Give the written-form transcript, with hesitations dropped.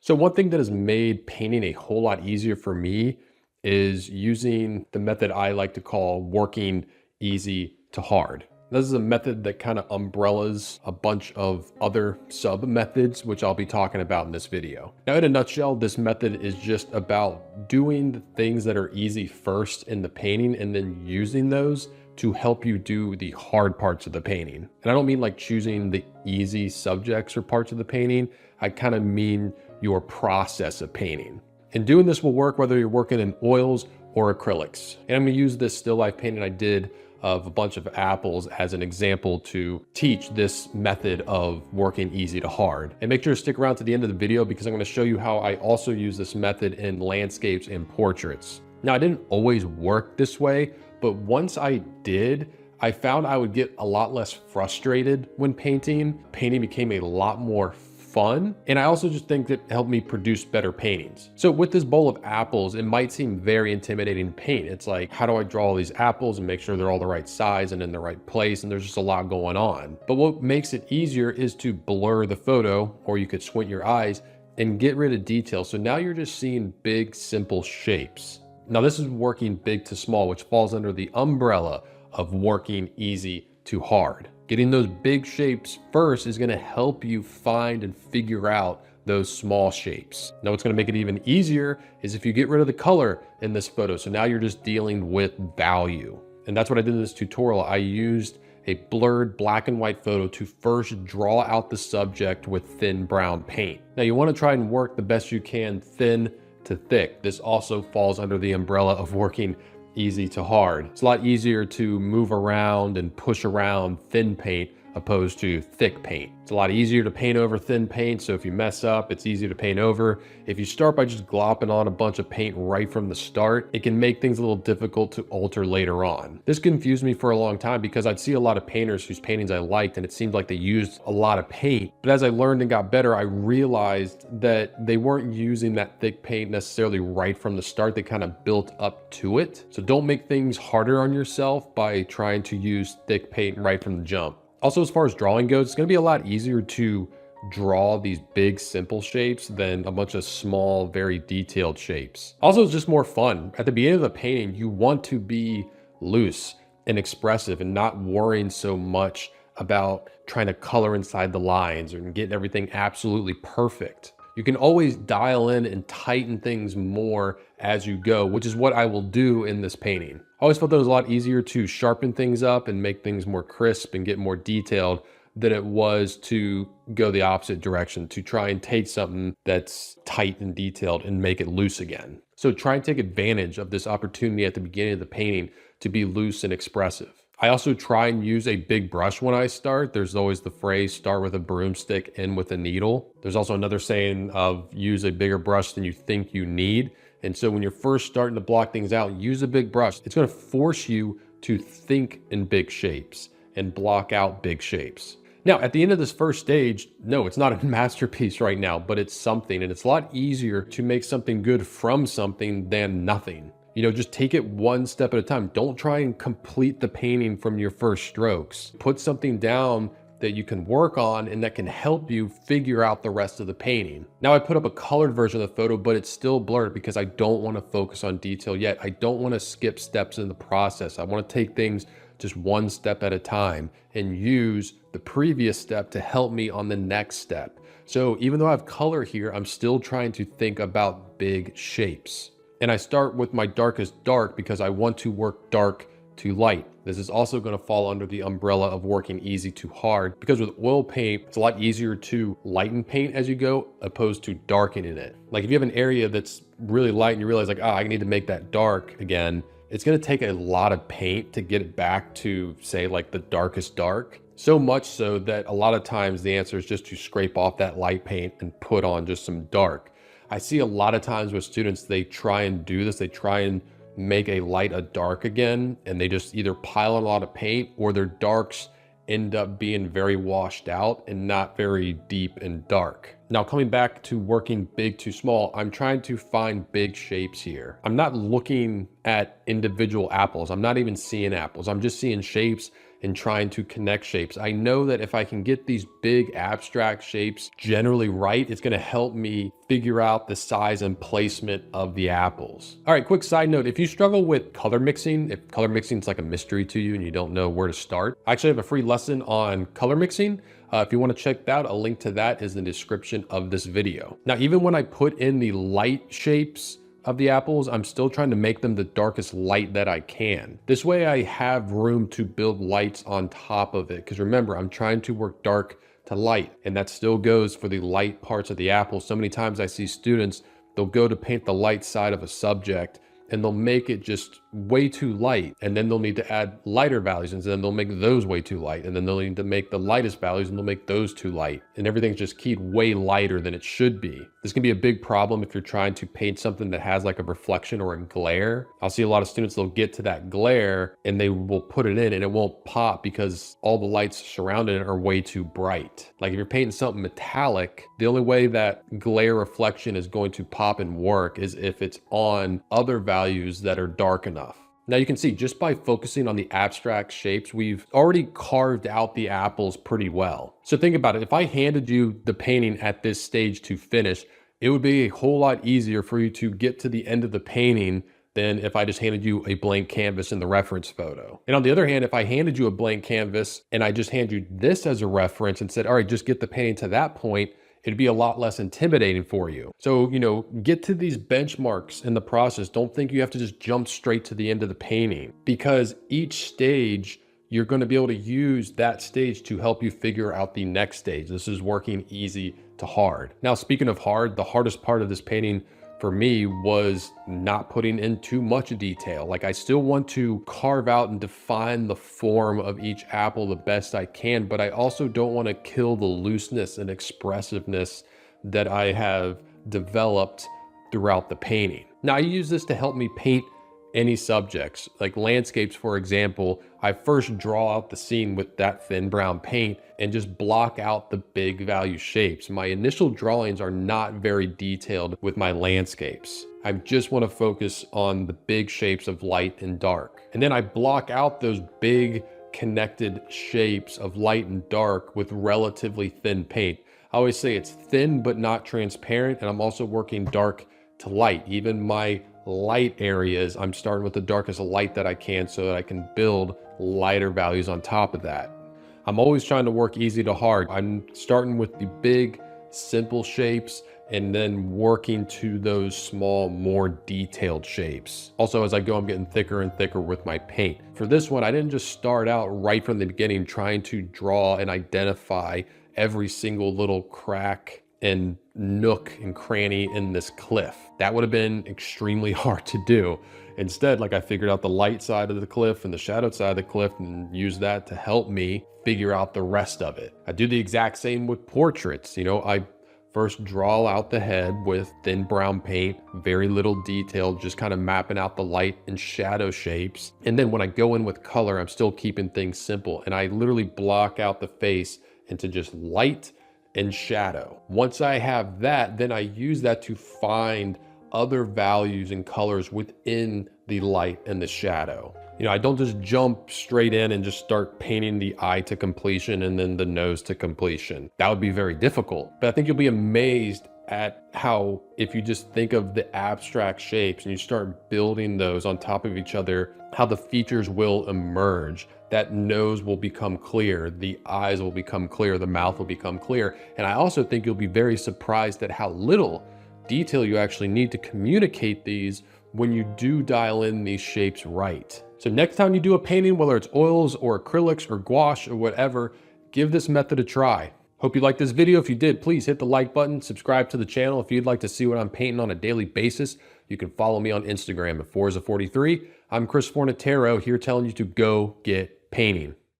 So one thing that has made painting a whole lot easier for me is using the method I like to call working easy to hard. This is a method that kind of umbrellas a bunch of other sub methods, which I'll be talking about in this video. Now, in a nutshell, this method is just about doing the things that are easy first in the painting and then using those to help you do the hard parts of the painting. And I don't mean like choosing the easy subjects or parts of the painting. I kind of mean your process of painting. And doing this will work whether you're working in oils or acrylics. And I'm gonna use this still life painting I did of a bunch of apples as an example to teach this method of working easy to hard. And make sure to stick around to the end of the video because I'm gonna show you how I also use this method in landscapes and portraits. Now, I didn't always work this way, but once I did, I found I would get a lot less frustrated when painting. Painting became a lot more fun. And I also just think that helped me produce better paintings. So with this bowl of apples, it might seem very intimidating to paint. It's like, how do I draw all these apples and make sure they're all the right size and in the right place? And there's just a lot going on. But what makes it easier is to blur the photo, or you could squint your eyes and get rid of detail. So now you're just seeing big, simple shapes. Now this is working big to small, which falls under the umbrella of working easy to hard. Getting those big shapes first is going to help you find and figure out those small shapes. Now what's going to make it even easier is if you get rid of the color in this photo. So now you're just dealing with value. And that's what I did in this tutorial. I used a blurred black and white photo to first draw out the subject with thin brown paint. Now you want to try and work the best you can thin to thick. This also falls under the umbrella of working easy to hard. It's a lot easier to move around and push around thin paint opposed to thick paint. It's a lot easier to paint over thin paint, so if you mess up, it's easy to paint over. If you start by just glopping on a bunch of paint right from the start, it can make things a little difficult to alter later on. This confused me for a long time because I'd see a lot of painters whose paintings I liked and it seemed like they used a lot of paint. But as I learned and got better, I realized that they weren't using that thick paint necessarily right from the start. They kind of built up to it. So don't make things harder on yourself by trying to use thick paint right from the jump. Also, as far as drawing goes, it's going to be a lot easier to draw these big, simple shapes than a bunch of small, very detailed shapes. Also, it's just more fun. At the beginning of the painting, you want to be loose and expressive and not worrying so much about trying to color inside the lines or getting everything absolutely perfect. You can always dial in and tighten things more as you go, which is what I will do in this painting. I always felt that it was a lot easier to sharpen things up and make things more crisp and get more detailed than it was to go the opposite direction, to try and take something that's tight and detailed and make it loose again. So try and take advantage of this opportunity at the beginning of the painting to be loose and expressive. I also try and use a big brush when I start. There's always the phrase, start with a broomstick, end with a needle. There's also another saying of use a bigger brush than you think you need. And so when you're first starting to block things out, use a big brush. It's going to force you to think in big shapes and block out big shapes. Now, at the end of this first stage, no, it's not a masterpiece right now, but it's something. And it's a lot easier to make something good from something than nothing. You know, just take it one step at a time. Don't try and complete the painting from your first strokes. Put something down that you can work on and that can help you figure out the rest of the painting. Now I put up a colored version of the photo, but it's still blurred because I don't want to focus on detail yet. I don't want to skip steps in the process. I want to take things just one step at a time and use the previous step to help me on the next step. So even though I have color here, I'm still trying to think about big shapes. And I start with my darkest dark because I want to work dark to light. This is also going to fall under the umbrella of working easy to hard because with oil paint, it's a lot easier to lighten paint as you go opposed to darkening it. Like if you have an area that's really light and you realize like, I need to make that dark again, it's going to take a lot of paint to get it back to say like the darkest dark. So much so that a lot of times the answer is just to scrape off that light paint and put on just some dark. I see a lot of times with students, they try and do this. They try and make a light a dark again, and they just either pile on a lot of paint or their darks end up being very washed out and not very deep and dark. Now, coming back to working big to small, I'm trying to find big shapes here. I'm not looking at individual apples. I'm not even seeing apples. I'm just seeing shapes and trying to connect shapes. I know that if I can get these big abstract shapes generally right, it's gonna help me figure out the size and placement of the apples. All right, quick side note, if you struggle with color mixing, if color mixing is like a mystery to you and you don't know where to start, I actually have a free lesson on color mixing. If you want to check that out, a link to that is in the description of this video. Now, even when I put in the light shapes of the apples, I'm still trying to make them the darkest light that I can. This way I have room to build lights on top of it. Because remember, I'm trying to work dark to light, and that still goes for the light parts of the apple. So many times I see students, they'll go to paint the light side of a subject and they'll make it just way too light, and then they'll need to add lighter values, and then they'll make those way too light, and then they'll need to make the lightest values and they'll make those too light, and everything's just keyed way lighter than it should be. This can be a big problem if you're trying to paint something that has like a reflection or a glare. I'll see a lot of students, they'll get to that glare and they will put it in and it won't pop because all the lights surrounding it are way too bright. Like if you're painting something metallic, the only way that glare reflection is going to pop and work is if it's on other values that are dark enough. Now you can see just by focusing on the abstract shapes, we've already carved out the apples pretty well. So think about it, if I handed you the painting at this stage to finish, it would be a whole lot easier for you to get to the end of the painting than if I just handed you a blank canvas in the reference photo. And on the other hand, if I handed you a blank canvas and I just hand you this as a reference and said, all right, just get the painting to that point, it'd be a lot less intimidating for you. So, get to these benchmarks in the process. Don't think you have to just jump straight to the end of the painting, because each stage, you're going to be able to use that stage to help you figure out the next stage. This is working easy to hard. Now, speaking of hard, the hardest part of this painting for me was not putting in too much detail. Like I still want to carve out and define the form of each apple the best I can, but I also don't want to kill the looseness and expressiveness that I have developed throughout the painting. Now I use this to help me paint any subjects, like landscapes, for example. I first draw out the scene with that thin brown paint and just block out the big value shapes. My initial drawings are not very detailed with my landscapes. I just want to focus on the big shapes of light and dark. And then I block out those big connected shapes of light and dark with relatively thin paint. I always say it's thin but not transparent, and I'm also working dark to light. Even my light areas, I'm starting with the darkest light that I can so that I can build lighter values on top of that. I'm always trying to work easy to hard. I'm starting with the big, simple shapes and then working to those small, more detailed shapes. Also, as I go, I'm getting thicker and thicker with my paint. For this one, I didn't just start out right from the beginning trying to draw and identify every single little crack and nook and cranny in this cliff. That would have been extremely hard to do. Instead, I figured out the light side of the cliff and the shadow side of the cliff and used that to help me figure out the rest of it. I do the exact same with portraits. I first draw out the head with thin brown paint, very little detail, just kind of mapping out the light and shadow shapes. And then when I go in with color, I'm still keeping things simple. And I literally block out the face into just light and shadow. Once I have that, then I use that to find other values and colors within the light and the shadow. I don't just jump straight in and just start painting the eye to completion and then the nose to completion. That would be very difficult. But I think you'll be amazed at how, if you just think of the abstract shapes and you start building those on top of each other, how the features will emerge. That nose will become clear, the eyes will become clear, the mouth will become clear. And I also think you'll be very surprised at how little detail you actually need to communicate these when you do dial in these shapes right. So next time you do a painting, whether it's oils or acrylics or gouache or whatever, give this method a try. Hope you liked this video. If you did, please hit the like button, subscribe to the channel. If you'd like to see what I'm painting on a daily basis, you can follow me on Instagram at Forza43. I'm Chris Fornatero here telling you to go get painting.